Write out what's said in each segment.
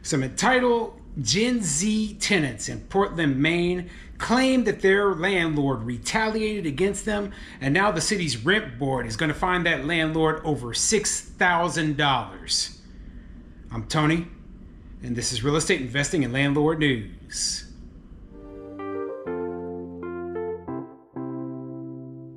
Some entitled Gen Z tenants in Portland, Maine claim that their landlord retaliated against them, and now the city's rent board is going to fine that landlord over $6,000. I'm Tony, and this is Real Estate Investing and Landlord News.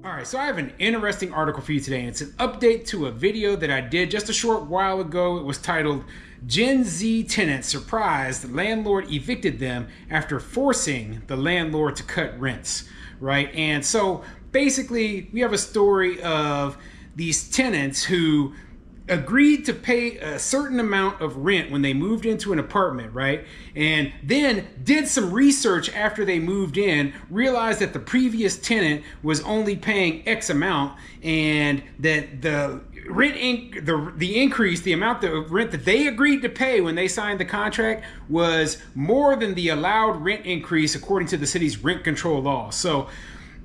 Alright, so I have an interesting article for you today, and it's an update to a video that I did just a short while ago. It was titled, Gen Z tenants surprised landlord evicted them after forcing the landlord to cut rents, right? And so basically we have a story of these tenants who agreed to pay a certain amount of rent when they moved into an apartment, right? And then did some research after they moved in, realized that the previous tenant was only paying X amount, and that the increase, the amount of rent that they agreed to pay when they signed the contract was more than the allowed rent increase according to the city's rent control law. So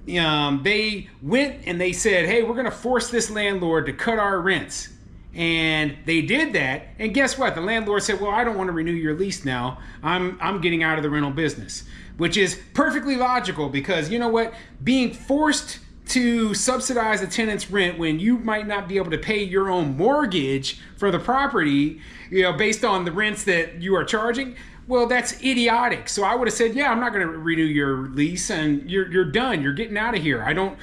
they went and they said, hey, we're going to force this landlord to cut our rents. And they did that, and guess what? The landlord said, well, I don't want to renew your lease now. I'm getting out of the rental business, which is perfectly logical, because you know what? Being forced to subsidize a tenant's rent when you might not be able to pay your own mortgage for the property, based on the rents that you are charging, well, that's idiotic. So I would have said, yeah, I'm not going to renew your lease, and you're done. You're getting out of here. I don't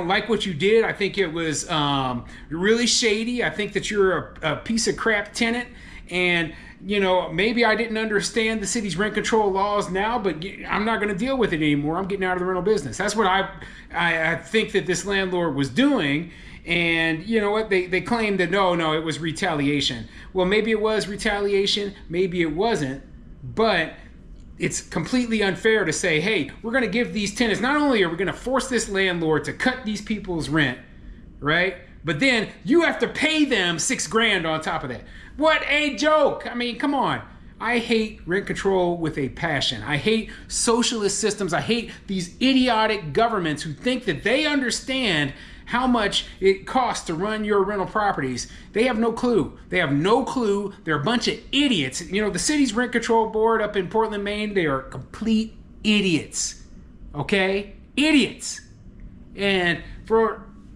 like what you did. I think it was really shady. I think that you're a piece of crap tenant, and maybe I didn't understand the city's rent control laws now, but I'm not going to deal with it anymore. I'm getting out of the rental business. That's what I think that this landlord was doing. And you know what? They claimed that no, it was retaliation. Well, maybe it was retaliation. Maybe it wasn't. But it's completely unfair to say, hey, we're going to give these tenants, not only are we going to force this landlord to cut these people's rent, right? But then you have to pay them $6,000 on top of that. What a joke. I mean, come on. I hate rent control with a passion. I hate socialist systems. I hate these idiotic governments who think that they understand how much it costs to run your rental properties. They have no clue. They have no clue. They're a bunch of idiots. The city's rent control board up in Portland, Maine, they are complete idiots. Okay? Idiots. And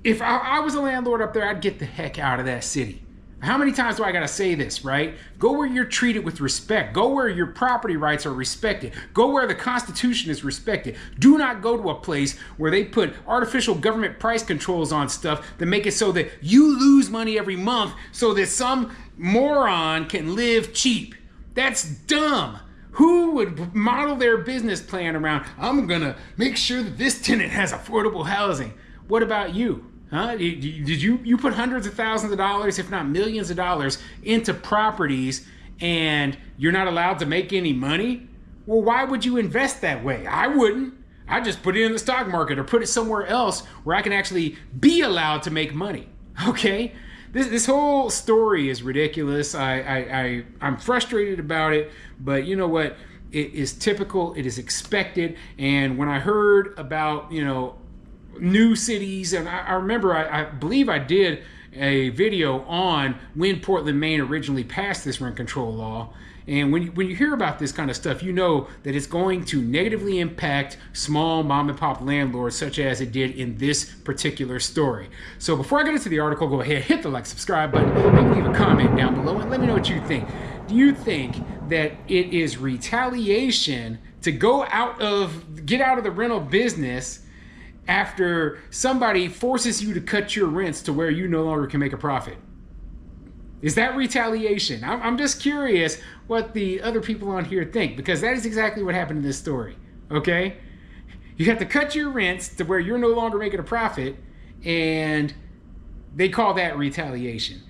if I was a landlord up there, I'd get the heck out of that city. How many times do I gotta say this, right? Go where you're treated with respect. Go where your property rights are respected. Go where the Constitution is respected. Do not go to a place where they put artificial government price controls on stuff that make it so that you lose money every month so that some moron can live cheap. That's dumb. Who would model their business plan around, I'm gonna make sure that this tenant has affordable housing? What about you? Huh? Did you put hundreds of thousands of dollars, if not millions of dollars, into properties, and you're not allowed to make any money? Well, why would you invest that way? I wouldn't. I'd just put it in the stock market or put it somewhere else where I can actually be allowed to make money. Okay? This whole story is ridiculous. I'm frustrated about it, but you know what? It is typical. It is expected. And when I heard about, new cities, and I remember I believe I did a video on when Portland, Maine originally passed this rent control law, and when you hear about this kind of stuff, you know that it's going to negatively impact small mom and pop landlords, such as it did in this particular story. So before I get into the article, go ahead, hit the like, subscribe button, maybe leave a comment down below and let me know what you think. Do you think that it is retaliation to get out of the rental business after somebody forces you to cut your rents to where you no longer can make a profit? Is that retaliation? I'm just curious what the other people on here think, because that is exactly what happened in this story, okay? You have to cut your rents to where you're no longer making a profit, and they call that retaliation.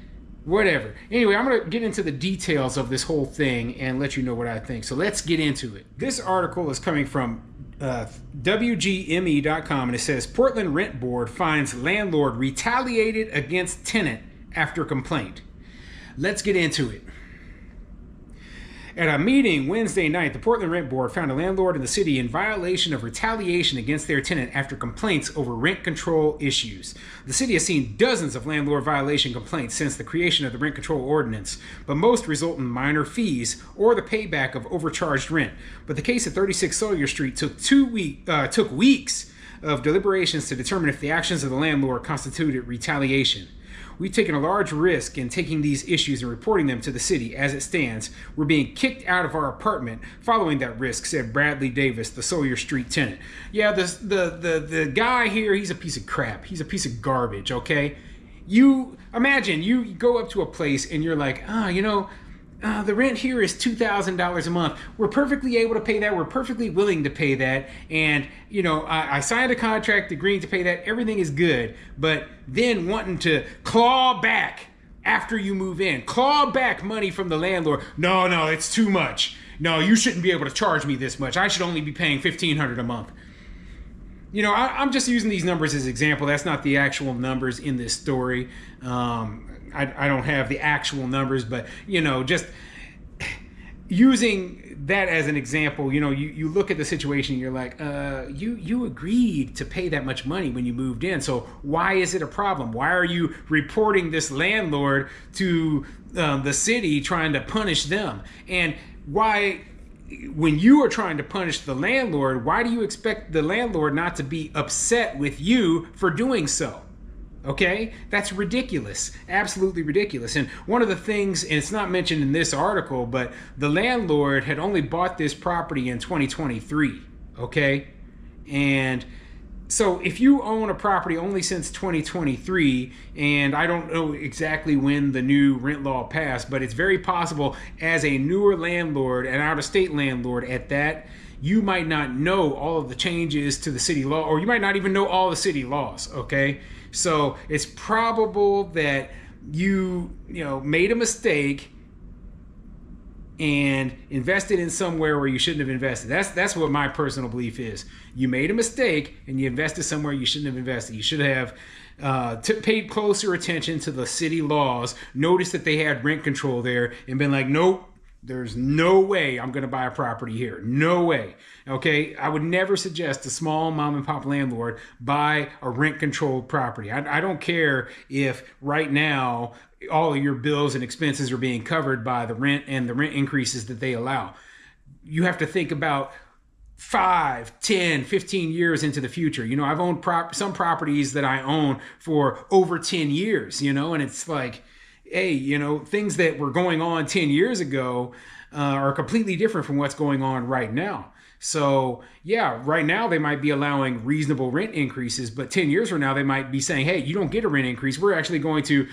Whatever. Anyway, I'm going to get into the details of this whole thing and let you know what I think. So let's get into it. This article is coming from WGME.com, and it says, Portland Rent Board finds landlord retaliated against tenant after complaint. Let's get into it. At a meeting Wednesday night, the Portland Rent Board found a landlord in the city in violation of retaliation against their tenant after complaints over rent control issues. The city has seen dozens of landlord violation complaints since the creation of the rent control ordinance, but most result in minor fees or the payback of overcharged rent. But the case at 36 Sawyer Street took weeks of deliberations to determine if the actions of the landlord constituted retaliation. We've taken a large risk in taking these issues and reporting them to the city. As it stands, we're being kicked out of our apartment following that risk, said Bradley Davis, the Sawyer Street tenant. Yeah, the guy here, he's a piece of crap. He's a piece of garbage, okay? You imagine you go up to a place and you're like, the rent here is $2,000 a month. We're perfectly able to pay that. We're perfectly willing to pay that. And, I signed a contract agreeing to pay that. Everything is good. But then wanting to claw back after you move in, claw back money from the landlord. No, it's too much. No, you shouldn't be able to charge me this much. I should only be paying $1,500 a month. I'm just using these numbers as example. That's not the actual numbers in this story. I don't have the actual numbers, but, just using that as an example, you look at the situation and you're like, you agreed to pay that much money when you moved in. So why is it a problem? Why are you reporting this landlord to the city trying to punish them? And why, when you are trying to punish the landlord, why do you expect the landlord not to be upset with you for doing so? Okay, that's ridiculous, absolutely ridiculous. And one of the things, and it's not mentioned in this article, but the landlord had only bought this property in 2023, okay? And so if you own a property only since 2023, and I don't know exactly when the new rent law passed, but it's very possible as a newer landlord, an out-of-state landlord at that, you might not know all of the changes to the city law, or you might not even know all the city laws, okay? So it's probable that you made a mistake and invested in somewhere where you shouldn't have invested. That's what my personal belief is. You made a mistake and you invested somewhere you shouldn't have invested. You should have paid closer attention to the city laws, noticed that they had rent control there, and been like, nope, there's no way I'm going to buy a property here. No way. Okay. I would never suggest a small mom and pop landlord buy a rent controlled property. I don't care if right now all of your bills and expenses are being covered by the rent and the rent increases that they allow. You have to think about 5, 10, 15 years into the future. I've owned some properties that I own for over 10 years, and it's like, hey, things that were going on 10 years ago are completely different from what's going on right now. So, yeah, right now they might be allowing reasonable rent increases, but 10 years from now they might be saying, hey, you don't get a rent increase. We're actually going to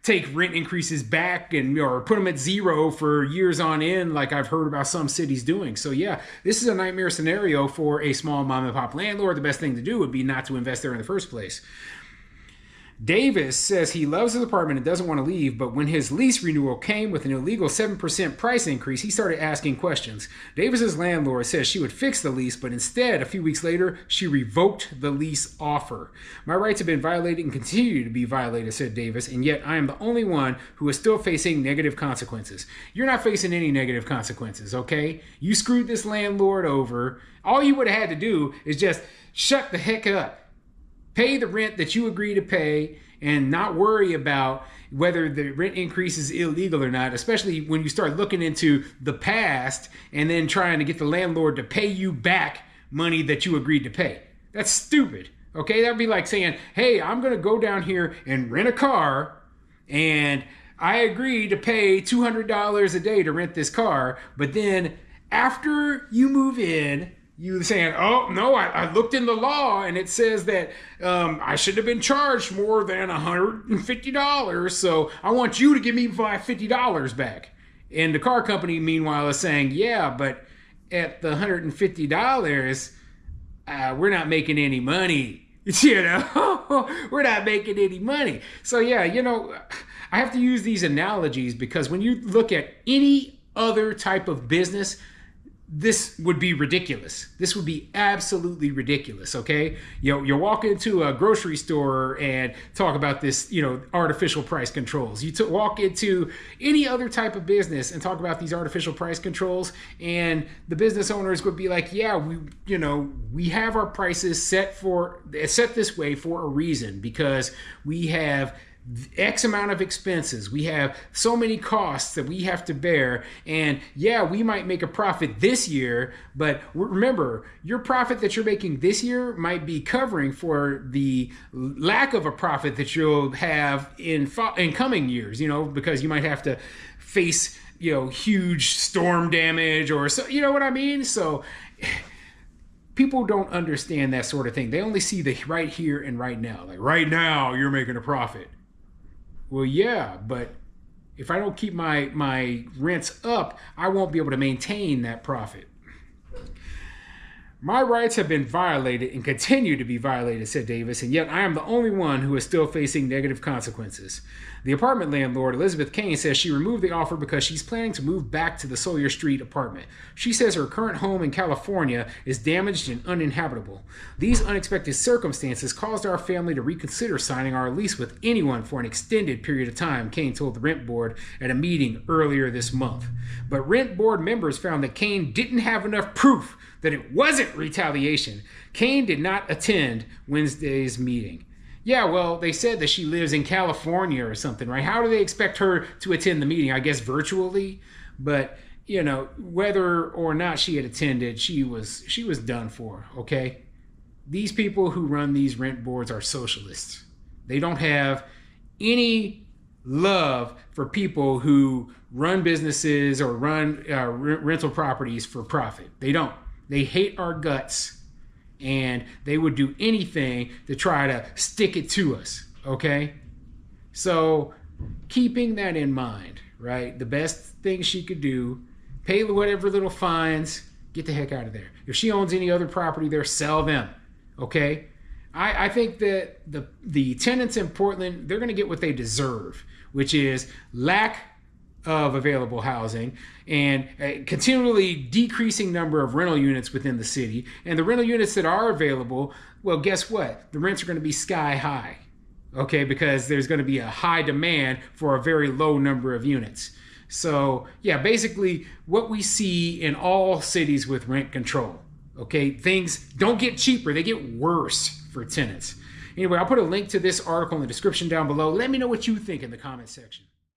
take rent increases back or put them at zero for years on end, like I've heard about some cities doing. So, yeah, this is a nightmare scenario for a small mom and pop landlord. The best thing to do would be not to invest there in the first place. Davis says he loves his apartment and doesn't want to leave, but when his lease renewal came with an illegal 7% price increase, he started asking questions. Davis's landlord says she would fix the lease, but instead, a few weeks later, she revoked the lease offer. My rights have been violated and continue to be violated, said Davis, and yet I am the only one who is still facing negative consequences. You're not facing any negative consequences, okay? You screwed this landlord over. All you would have had to do is just shut the heck up. Pay the rent that you agree to pay and not worry about whether the rent increase is illegal or not, especially when you start looking into the past and then trying to get the landlord to pay you back money that you agreed to pay. That's stupid, okay? That would be like saying, hey, I'm going to go down here and rent a car and I agree to pay $200 a day to rent this car, but then after you move in, you saying, oh, no, I looked in the law and it says that I should have been charged more than $150. So I want you to give me my $50 back. And the car company, meanwhile, is saying, yeah, but at the $150, we're not making any money. We're not making any money. So, yeah, I have to use these analogies because when you look at any other type of business, this would be ridiculous. This would be absolutely ridiculous, okay? You walk into a grocery store and talk about this, artificial price controls. You walk into any other type of business and talk about these artificial price controls, and the business owners would be like, yeah, we have our prices set this way for a reason, because we have X amount of expenses. We have so many costs that we have to bear. And yeah, we might make a profit this year, but remember, your profit that you're making this year might be covering for the lack of a profit that you'll have in coming years, because you might have to face, huge storm damage or so, you know what I mean? So people don't understand that sort of thing. They only see the right here and right now. Like, right now, you're making a profit. Well, yeah, but if I don't keep my rents up, I won't be able to maintain that profit. My rights have been violated and continue to be violated, said Davis, and yet I am the only one who is still facing negative consequences. The apartment landlord, Elizabeth Kane, says she removed the offer because she's planning to move back to the Sawyer Street apartment. She says her current home in California is damaged and uninhabitable. These unexpected circumstances caused our family to reconsider signing our lease with anyone for an extended period of time, Kane told the rent board at a meeting earlier this month. But rent board members found that Kane didn't have enough proof that it wasn't retaliation. Kane did not attend Wednesday's meeting. Yeah, well, they said that she lives in California or something, right? How do they expect her to attend the meeting? I guess virtually. But, whether or not she had attended, she was done for, okay? These people who run these rent boards are socialists. They don't have any love for people who run businesses or run rental properties for profit. They don't. They hate our guts, and they would do anything to try to stick it to us, okay? So keeping that in mind, right? The best thing she could do, pay whatever little fines, get the heck out of there. If she owns any other property there, sell them, okay? I think that the tenants in Portland, they're going to get what they deserve, which is lack of available housing and a continually decreasing number of rental units within the city. And the rental units that are available, well, guess what? The rents are going to be sky high, okay? Because there's going to be a high demand for a very low number of units. So yeah, basically what we see in all cities with rent control, okay? Things don't get cheaper, they get worse for tenants. Anyway, I'll put a link to this article in the description down below. Let me know what you think in the comment section.